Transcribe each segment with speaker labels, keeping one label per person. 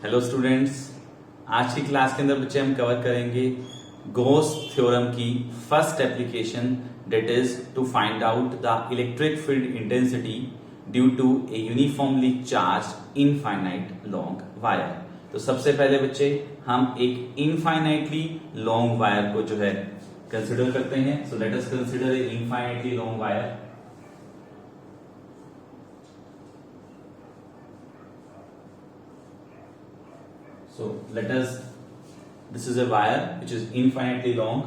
Speaker 1: Hello students, आज की class के अंदर बच्चे हम कवर करेंगे गॉस थ्योरम की first application, that is to find out the electric field intensity due to a uniformly charge infinite long wire. तो सबसे पहले बच्चे हम एक इनफाइनाइटली लॉन्ग वायर को जो है कंसिडर करते हैं। So let us consider a infinitely long wire. So this is a wire which is infinitely long.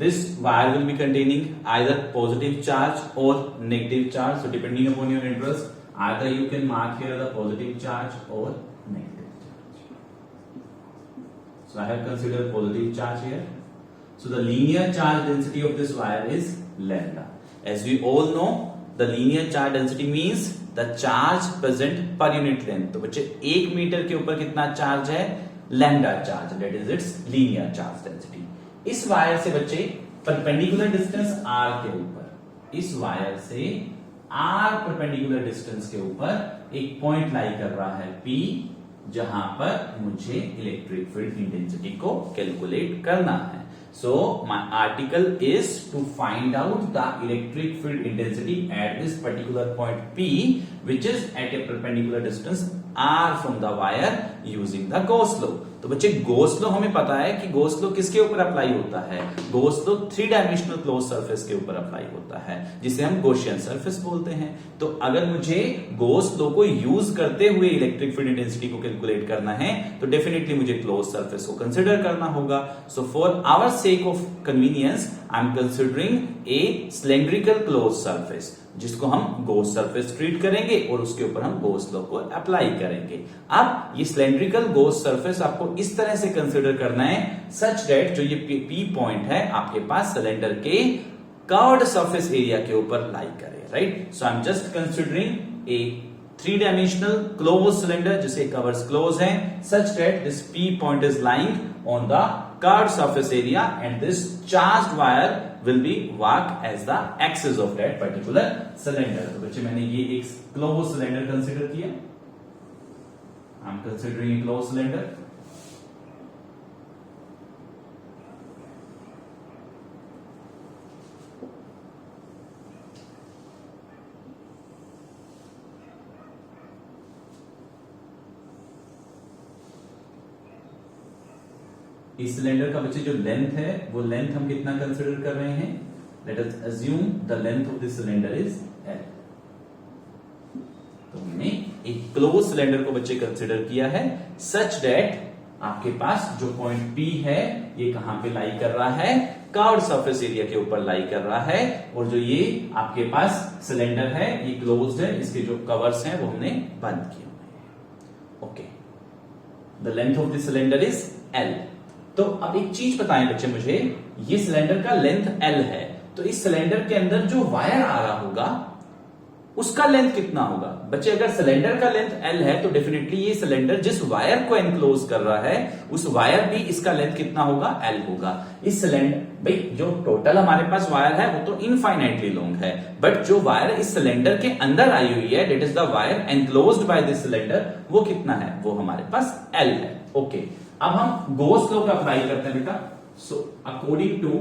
Speaker 1: This wire will be containing either positive charge or negative charge. So depending upon your interest, either you can mark here the positive charge or negative charge. So I have considered positive charge here. So the linear charge density of this wire is lambda. As we all know, the linear charge density means the charge present per unit length. तो बच्चे 1 metre के ऊपर कितना charge है? Lambda charge, that is it's linear charge density. इस wire से बच्चे perpendicular distance are के ऊपर, इस वायर से आर परपेंडिकुलर डिस्टेंस के ऊपर एक पॉइंट लाई कर रहा है पी, जहां पर मुझे इलेक्ट्रिक फील्ड इंटेंसिटी को कैलकुलेट करना है। So my article is to find out the electric field intensity at this particular point P, which is at a perpendicular distance R from the wire using the Gauss law। तो बच्चे Gauss law हमें पता है कि Gauss law किसके ऊपर apply होता है? Gauss law 3 dimensional close surface के ऊपर अप्लाई होता है, जिसे हम Gaussian सरफेस बोलते हैं। तो अगर मुझे Gauss law को यूज करते हुए इलेक्ट्रिक फील्ड इंटेंसिटी को कैलकुलेट करना है, तो डेफिनेटली मुझे क्लोज सरफेस को कंसिडर करना होगा। So for our sake of convenience, I am considering a cylindrical closed surface, जिसको हम Gauss surface ट्रीट करेंगे और उसके ऊपर हम Gauss law को अप्लाई करेंगे। अब ये cylindrical Gauss surface आपको इस तरह से कंसिडर करना है such that जो ये P पॉइंट है आपके पास सिलेंडर के कर्व्ड सरफेस एरिया के ऊपर लाई करे, right. So I am just considering A 3 dimensional closed cylinder जिसे कवर्स क्लोज है, such that this P point is lying on the curved surface area and this charged wire will be work as the axis of that particular cylinder। तो बच्चे मैंने ये एक closed cylinder consider किया। I am considering a closed cylinder। इस cylinder का बच्चे जो लेंथ है वो लेंथ हम कितना कंसिडर कर रहे हैं? Let us assume the length of this cylinder is L। तो हमने एक क्लोज सिलेंडर को बच्चे कंसिडर किया है सच दैट आपके पास जो पॉइंट P है ये कहां पे लाई कर रहा है? कर्व्ड सरफेस एरिया के ऊपर लाई कर रहा है, और जो ये आपके पास सिलेंडर है ये क्लोज्ड है, इसके जो कवर्स हैं वो हमने बंद किए हुए हैं। Okay, the length of this cylinder is L। तो अब एक चीज बताएं बच्चे मुझे, ये सिलेंडर का लेंथ L है, तो इस सिलेंडर के अंदर जो वायर आ रहा होगा उसका लेंथ कितना होगा? बच्चे अगर सिलेंडर का लेंथ L है तो डेफिनेटली ये सिलेंडर जिस वायर को एनक्लोज कर रहा है उस वायर भी इसका लेंथ कितना होगा? L होगा। इस सिलेंडर भाई जो टोटल हमारे पास वायर है वो तो इनफाइनाइटली लॉन्ग है, बट जो वायर इस सिलेंडर के अंदर आई हुई है, that is the wire enclosed by this cylinder, वो कितना है? वो हमारे पास L है। ओके, अब हम Gauss law का अप्लाई करते हैं बेटा। So according to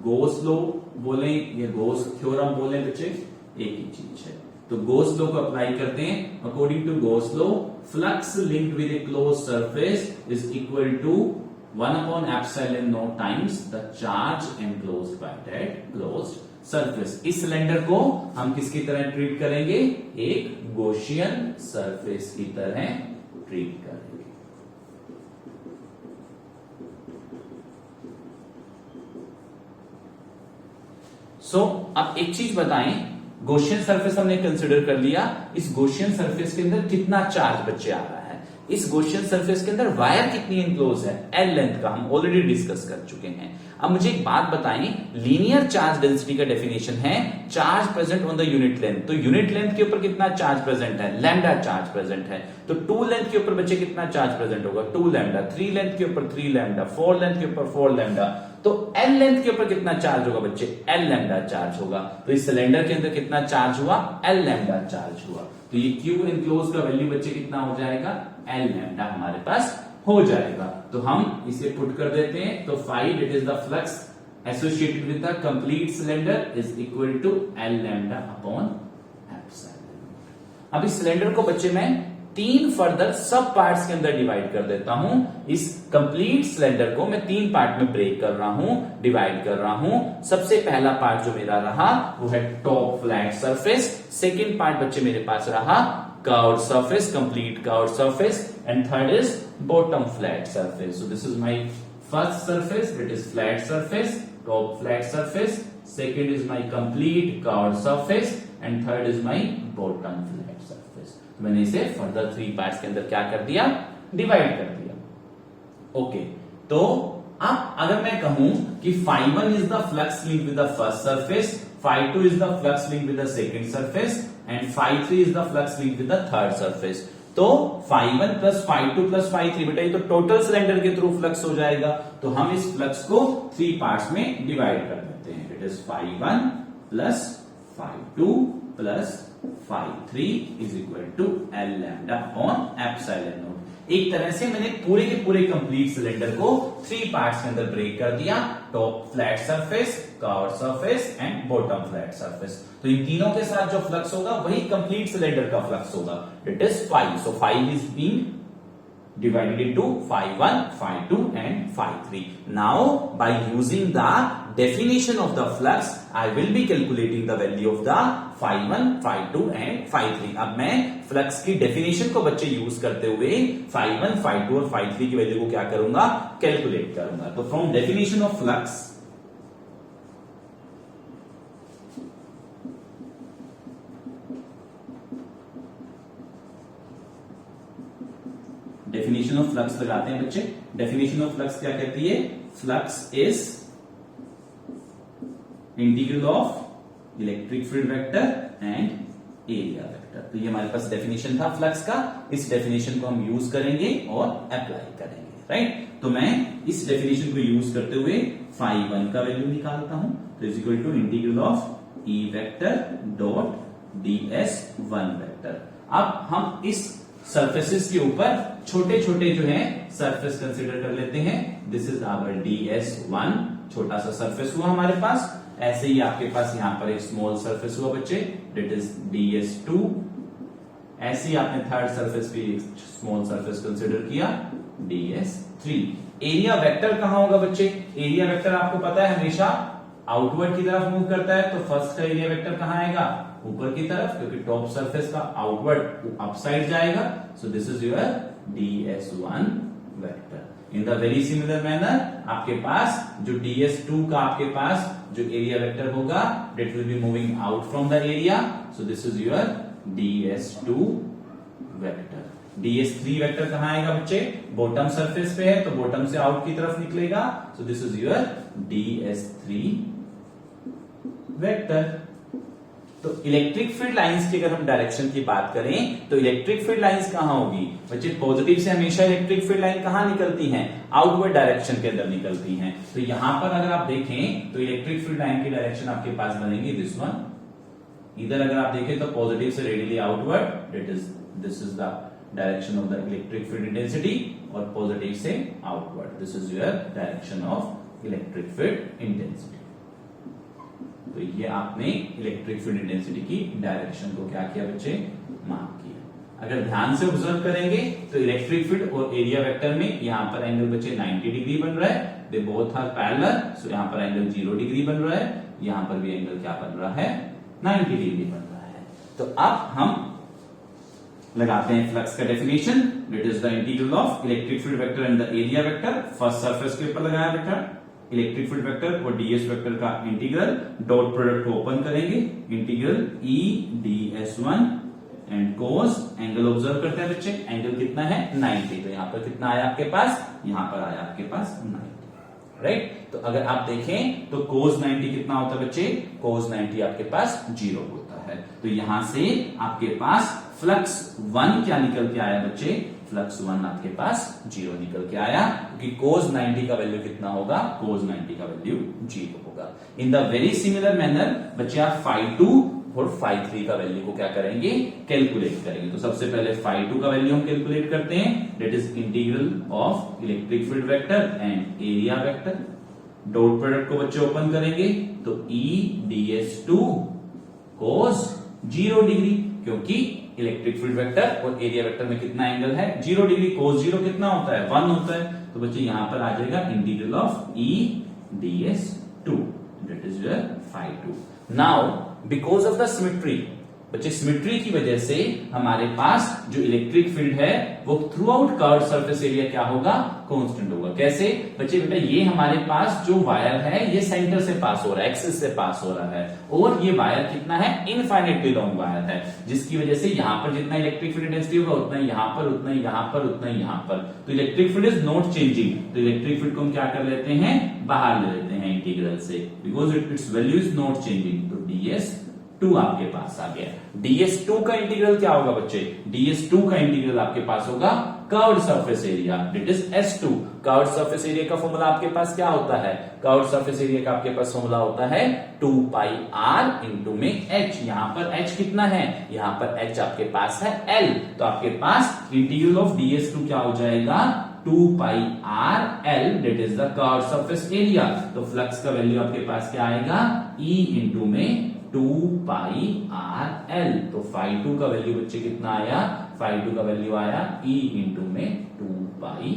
Speaker 1: Gauss law बोले या Gauss थ्योरम बोले बच्चे, एक ही चीज है। तो Gauss law को अप्लाई करते हैं। According to Gauss law, flux linked with a close surface is equal to 1/epsilon0 times the charge enclosed by that closed surface. इस सिलेंडर को हम किसकी तरह ट्रीट करेंगे? एक Gaussian सरफेस की तरह ट्रीट करेंगे। अब एक चीज बताएं, Gaussian सरफेस हमने कंसिडर कर लिया, इस Gaussian सरफेस के अंदर कितना चार्ज बच्चे आ रहा है? इस Gaussian सरफेस के अंदर वायर कितनी एनक्लोज है? L लेंथ का हम ऑलरेडी डिस्कस कर चुके हैं। अब मुझे एक बात बताएं, लीनियर चार्ज डेंसिटी का डेफिनेशन है charge present on the unit length. तो यूनिट लेंथ के ऊपर कितना चार्ज प्रेजेंट है? लैम्डा चार्ज प्रेजेंट है। तो 2 लेंथ के ऊपर बच्चे कितना चार्ज प्रेजेंट होगा? 2 लैम्डा। 3 लेंथ के ऊपर 3 लैम्डा। 4 लेंथ के ऊपर 4 लैम्डा। तो एल लेंथ के ऊपर कितना चार्ज होगा बच्चे, एल लैम्डा चार्ज होगा। तो इस सिलेंडर के अंदर कितना चार्ज हुआ, एल लैम्डा चार्ज हुआ। तो ये क्यू एनक्लोज का वैल्यू बच्चे कितना हो जाएगा, एल लैम्डा हमारे पास हो जाएगा। तो हम इसे पुट कर देते हैं। तो find it is the flux associated with the complete cylinder is equal to L lambda upon epsilon. अब इस सिलेंडर को बच्चे मैं 3 फर्दर सब पार्ट्स के अंदर डिवाइड कर देता हूं। इस कंप्लीट सिलेंडर को मैं 3 पार्ट में ब्रेक कर रहा हूं, डिवाइड कर रहा हूं। सबसे पहला पार्ट जो मेरा रहा वो है top flat surface. Second part बच्चे मेरे पास रहा curved surface, complete curved surface, and third is bottom flat surface. So this is my first surface, it is flat surface, top flat surface, second is my complete curved surface, and third is my bottom flat surface. मैंने इसे further 3 parts के अंदर क्या कर दिया, divide कर दिया। Okay, तो अब अगर मैं कहूं कि φ1 is the flux link with the first surface, φ2 is the flux link with the second surface, and φ3 is the flux link with the third surface. तो φ1 प्लस φ2 प्लस φ3 बेटा ये तो टोटल सिलेंडर के थ्रू फ्लक्स हो जाएगा। तो हम इस फ्लक्स को 3 पार्ट्स में डिवाइड कर देते हैं। It is φ1 plus φ2 plus φ3 is equal to L lambda upon epsilon naught. एक तरह से मैंने पूरे के पूरे कंप्लीट सिलेंडर को 3 पार्ट्स के अंदर ब्रेक कर दिया, top flat surface, curved surface and bottom flat surface. तो इन तीनों के साथ जो फ्लक्स होगा वही कंप्लीट सिलेंडर का फ्लक्स होगा, it is five. So five is being divided into phi1, phi2 and phi3. Now by using the definition of the flux I will be calculating the value of the phi1, phi2 and phi3. अब मैं flux की definition को बच्चे use करते हुए phi1, phi2 और phi3 की value को क्या करूंगा, कैलकुलेट करूंगा। तो from definition of flux definition of flux लगाते हैं बच्चे। डेफिनेशन ऑफ फ्लक्स क्या कहती है, flux is integral of electric field vector and area vector. तो ये हमारे पास डेफिनेशन था फ्लक्स का। इस डेफिनेशन को हम यूज करेंगे और अप्लाई करेंगे, राइट। तो मैं इस डेफिनेशन को यूज करते हुए φ1 का वैल्यू निकालता हूं। तो is equal to integral of e vector dot ds1 vector. अब हम इस सरफेसेस के ऊपर छोटे छोटे जो है सरफेस कंसीडर कर लेते हैं। दिस इज आवर ds1, छोटा सा सरफेस हुआ हमारे पास। ऐसे ही आपके पास यहां पर एक स्मॉल सरफेस हुआ बच्चे, दैट इज ds2। ऐसे ही आपने थर्ड सरफेस भी एक स्मॉल सरफेस कंसीडर किया, ds3। एरिया वेक्टर कहां होगा बच्चे, एरिया वेक्टर आपको पता है हमेशा आउटवर्ड की तरफ मूव करता है। तो फर्स्ट का एरिया वेक्टर कहां आएगा, ऊपर की तरफ, क्योंकि टॉप सरफेस का आउटवर्ड अपसाइड जाएगा। So this is your ds1 vector. In the very similar manner आपके पास जो ds2 का आपके पास जो एरिया वेक्टर होगा, that will be moving out from the area. So this is your ds2 vector. ds3 vector कहां आएगा बच्चे, बॉटम सरफेस पे है तो बॉटम से आउट की तरफ निकलेगा। So this is your ds3 vector. तो इलेक्ट्रिक फील्ड लाइंस की अगर हम डायरेक्शन की बात करें तो इलेक्ट्रिक फील्ड लाइंस कहां होगी बच्चे, पॉजिटिव से हमेशा इलेक्ट्रिक फील्ड लाइन कहां निकलती हैं, आउटवर्ड डायरेक्शन के अंदर निकलती हैं। तो यहां पर अगर आप देखें तो इलेक्ट्रिक फील्ड लाइन की डायरेक्शन आपके पास बनेगी दिस वन। इधर अगर आप देखें तो पॉजिटिव से radially outward, that is this is the direction of the electric field intensity, और पॉजिटिव से outward, this is your direction of electric field intensity. तो ये आपने इलेक्ट्रिक फील्ड इंटेंसिटी की डायरेक्शन को क्या किया बच्चे, मार्क किया। अगर ध्यान से ऑब्जर्व करेंगे तो इलेक्ट्रिक फील्ड और एरिया वेक्टर में यहां पर एंगल बच्चे 90 डिग्री बन रहा है, दे बोथ आर पैरेलल। सो यहां पर एंगल 0 डिग्री बन रहा है, यहां पर भी एंगल क्या बन रहा है, 90 डिग्री बन रहा है। तो अब हम लगाते हैं फ्लक्स का definition, that is the integral of electric field vector and the area vector. First surface के ऊपर लगाया बेटा इलेक्ट्रिक फील्ड वेक्टर और ds वेक्टर का इंटीग्रल, डॉट प्रोडक्ट को ओपन करेंगे, integral e ds1 and cos, angle observe करते हैं बच्चे, एंगल कितना है 90। तो यहां पर कितना आया आपके पास, यहां पर आया आपके पास 90, राइट। तो अगर आप देखें तो कोस 90 कितना होता है बच्चे, कोस 90 आपके पास 0 होता है। तो यहां से आपके पास फ्लक्स 1 क्या निकल के आया बच्चे, फ्लक्स 1 आपके पास 0 निकल के आया, क्योंकि cos 90 का वैल्यू कितना होगा, cos 90 का वैल्यू 0 होगा। इन द वेरी सिमिलर मैनर बच्चे आप phi 2 और phi 3 का वैल्यू को क्या करेंगे, कैलकुलेट करेंगे। तो सबसे पहले phi 2 का वैल्यू हम कैलकुलेट करते हैं, that is integral of electric field vector and area vector. Dot product को बच्चे ओपन करेंगे तो E ds2 cos 0 डिग्री, क्योंकि इलेक्ट्रिक फील्ड वेक्टर और एरिया वेक्टर में कितना एंगल है, 0 डिग्री। cos 0 कितना होता है, 1 होता है। तो बच्चे यहां पर आ जाएगा integral of E ds2, that is your phi 2। Now because of the symmetry, बच्चे सिमेट्री की वजह से हमारे पास जो इलेक्ट्रिक फील्ड है वो through out curved surface area क्या होगा, कांस्टेंट होगा। कैसे बच्चे, बेटा ये हमारे पास जो वायर है ये सेंटर से पास हो रहा है, एक्सिस से पास हो रहा है, और ये वायर कितना है, इनफाइनाइटली लॉन्ग वायर है, जिसकी वजह से यहां पर जितना इलेक्ट्रिक फील्ड इंटेंसिटी होगा उतना यहां पर, उतना यहां पर, उतना यहां पर। तो electric field is not changing, तो इलेक्ट्रिक फील्ड को हम क्या कर लेते हैं, बाहर ले लेते हैं इंटीग्रल से, because it's value is not changing. तो ds2 आपके पास आ गया। ds2 का इंटीग्रल क्या होगा बच्चे, ds2 का इंटीग्रल आपके पास होगा curved surface area, that is S2। Curved surface area का फॉर्मूला आपके पास क्या होता है, कर्व्ड सरफेस एरिया का आपके पास फॉर्मूला होता है 2 pi r इंटू में h। यहां पर h कितना है, यहां पर h आपके पास है L, तो आपके पास इंटीग्रल ऑफ ds2 क्या हो जाएगा, 2 pi r L, that is the curved surface area. तो फ्लक्स का वैल्यू आपके पास क्या आएगा, E इंटू में 2 pi r L। तो phi 2 का वैल्यू बच्चे कितना आया, phi 2 का वैल्यू आया E इंटू में 2 pi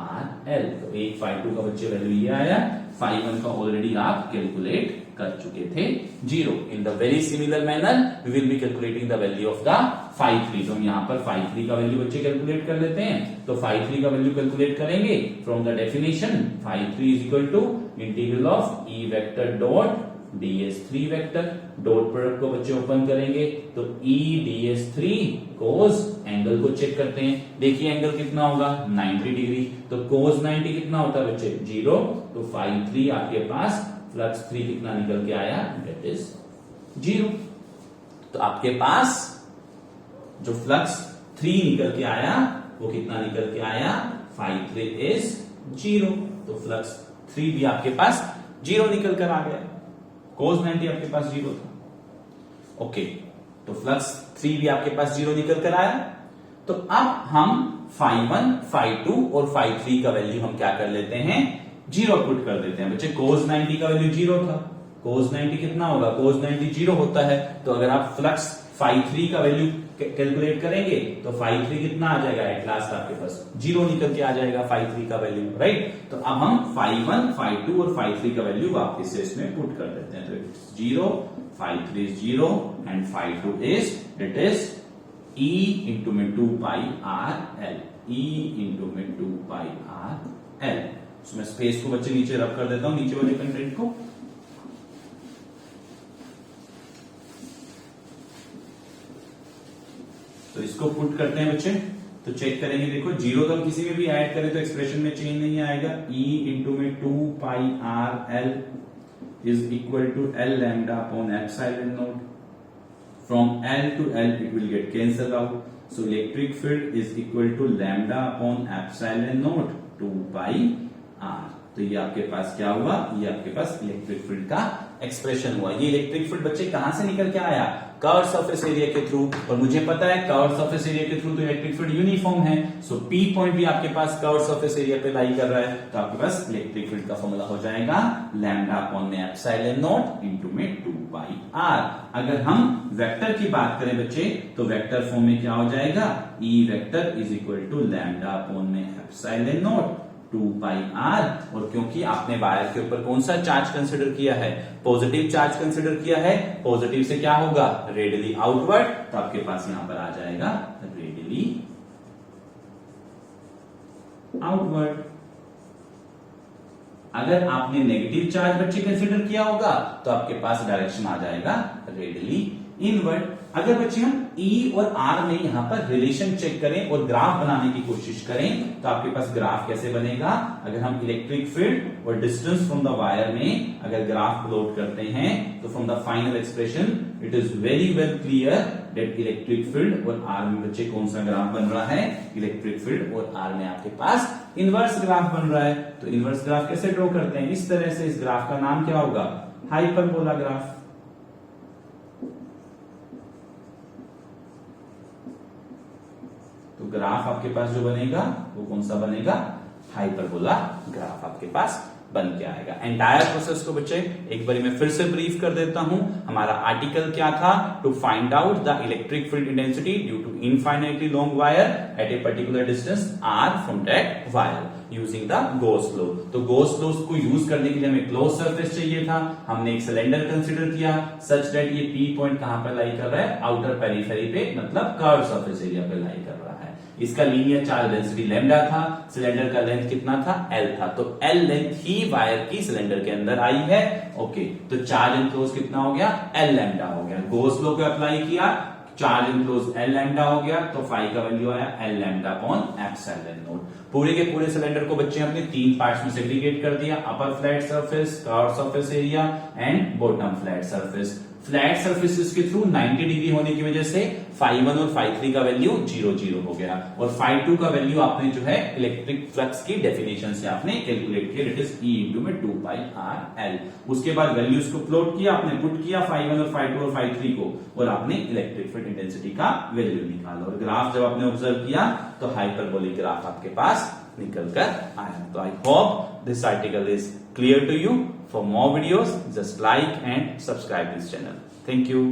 Speaker 1: r L। तो एक phi 2 का बच्चे वैल्यू ये आया, phi 1 का ऑलरेडी आप कैलकुलेट कर चुके थे 0। In the very similar manner we will be calculating the value of the phi 3। तो हम यहाँ पर phi 3 का वैल्यू बच्चे कैलकुलेट कर लेते हैं। तो phi 3 का वैल्यू कैलकुलेट करेंगे from the definition, phi 3 is equal to integral of E vector dot ds3 vector. Dot product को बच्चे ओपन करेंगे तो E ds3 cos, एंगल को चेक करते हैं, देखिए एंगल कितना होगा, 90 डिग्री। तो cos 90 कितना होता है बच्चे, 0। तो phi 3 आपके पास फ्लक्स 3 कितना निकल के आया, दैट इज 0। तो आपके पास जो फ्लक्स 3 निकल के आया वो कितना निकल के आया, phi 3 इज 0। तो फ्लक्स 3 भी आपके पास 0 निकल कर आ गया, cos 90 आपके पास 0 था। ओके, तो फ्लक्स 3 भी आपके पास 0 निकल कर आया। तो अब हम phi 1, phi 2 और phi 3 का वैल्यू हम क्या कर लेते हैं, 0 पुट कर देते हैं। बच्चे cos 90 का वैल्यू 0 था, cos 90 कितना होगा, cos 90 0 होता है। तो अगर आप फ्लक्स phi 3 का वैल्यू कैलकुलेट करेंगे तो phi 3 कितना आ जाएगा, एट लास्ट आपके पास 0 निकल के आ जाएगा phi 3 का वैल्यू, राइट। तो अब हम phi 1, phi 2 और phi 3 का वैल्यू वापस से इसमें पुट कर देते हैं। तो it's 0, phi 3 is 0 and phi 2 is, it is E into में 2 pi r L, E into में 2 pi r L। मैं स्पेस को बच्चे नीचे रब कर देता हूं, नीचे वाले कंटेंट को। तो इसको पुट करते हैं बच्चे, तो चेक करेंगे। देखो 0 तो हम किसी में भी ऐड करें तो एक्सप्रेशन में चेंज नहीं आएगा। E इंटू में 2 pi r L is equal to L lambda upon epsilon naught. From L to L it will get cancelled out. So electric field is equal to lambda upon epsilon naught 2 pi r। तो ये आपके पास क्या हुआ, ये आपके पास electric field का expression हुआ। ये इलेक्ट्रिक फील्ड बच्चे कहां से निकल के आया, कर्व सरफेस एरिया के थ्रू। और मुझे पता है कर्व सरफेस एरिया के थ्रू तो इलेक्ट्रिक फील्ड यूनिफॉर्म है। सो P पॉइंट भी आपके पास कर्व सरफेस एरिया पे लाई कर रहा है, तो आपके पास इलेक्ट्रिक फील्ड का फॉर्मूला हो जाएगा लैम्डा अपॉन में एप्सिलॉन नॉट इनटू में 2 पाई r। अगर हम वेक्टर की बात करें बच्चे तो वेक्टर फॉर्म में क्या हो जाएगा, E vector is equal to lambda upon में एप्सिलॉन नॉट 2 पाई r। और क्योंकि आपने वायर के ऊपर कौन सा चार्ज कंसिडर किया है, पॉजिटिव चार्ज कंसिडर किया है, पॉजिटिव से क्या होगा, रेडियली आउटवर्ड। तो आपके पास यहां पर आ जाएगा रेडियली आउटवर्ड। अगर आपने नेगेटिव चार्ज बच्चे कंसिडर किया होगा तो आपके पास डायरेक्शन आ जाएगा रेडियली इनवर्ट। अगर बच्चे हम E और R में यहां पर रिलेशन चेक करें और ग्राफ बनाने की कोशिश करें तो आपके पास ग्राफ कैसे बनेगा? अगर हम इलेक्ट्रिक फील्ड और डिस्टेंस फ्रॉम द वायर में अगर ग्राफ प्लॉट करते हैं तो from the final expression it is very well clear that electric field और R में बच्चे कौन सा ग्राफ बन रहा है? इलेक्ट्रिक फील्ड और R में आपके पास इनवर्स ग्राफ बन रहा है। तो इनवर्स ग्राफ कैसे ड्रॉ करते हैं? इस तरह से। इस ग्राफ का नाम क्या होगा? Hyperbola graph. तो ग्राफ आपके पास जो बनेगा वो कौन सा बनेगा? हाइपरबोला ग्राफ आपके पास बन के आएगा। एंटायर प्रोसेस को बच्चे एक बार मैं फिर से ब्रीफ कर देता हूं। हमारा आर्टिकल क्या था? To find out the electric field intensity due to infinitely long wire at a particular distance r from that wire using the Gauss law. तो गॉस लॉ को यूज करने के लिए हमें क्लोज सरफेस चाहिए था। हमने एक सिलेंडर कंसीडर किया सच दैट ये P पॉइंट कहां पर लाई कर रहा है? आउटर पेरिफेरी पे, मतलब कर्व सरफेस एरिया पे लाई कर रहा है। इसका लीनियर चार्ज डेंसिटी लैम्डा था। सिलेंडर का लेंथ कितना था? L था। तो L लेंथ ही वायर की सिलेंडर के अंदर आई है। ओके, तो चार्ज एनक्लोज कितना हो गया? L लैम्डा हो गया। गॉस लॉ को अप्लाई किया, चार्ज एनक्लोज L लैम्डा हो गया, तो फाई का वैल्यू आया L lambda upon epsilon not. पूरे के पूरे सिलेंडर को बच्चे हमने तीन पार्ट्स में सेग्रीगेट कर दिया, upper flat surface, curve surface area and bottom flat surface. Flat surfaces के थ्रू 90 डिग्री होने की वजह से φ1 और φ3 का वैल्यू 0 हो गया और φ2 का वैल्यू आपने जो है इलेक्ट्रिक फ्लक्स की डेफिनेशन से आपने कैलकुलेट किया, इट इज E इंटू में 2πrl। उसके बाद वैल्यूज को प्लॉट किया, आपने पुट किया φ1 और φ2 और φ3 को और आपने इलेक्ट्रिक फील्ड इंटेंसिटी का वैल्यू निकाला और ग्राफ जब आपने ऑब्जर्व किया तो हाइपरबोलिक ग्राफ आपके पास निकल कर आया। तो I hope this article is clear to you. For more videos, just like and subscribe this channel. Thank you.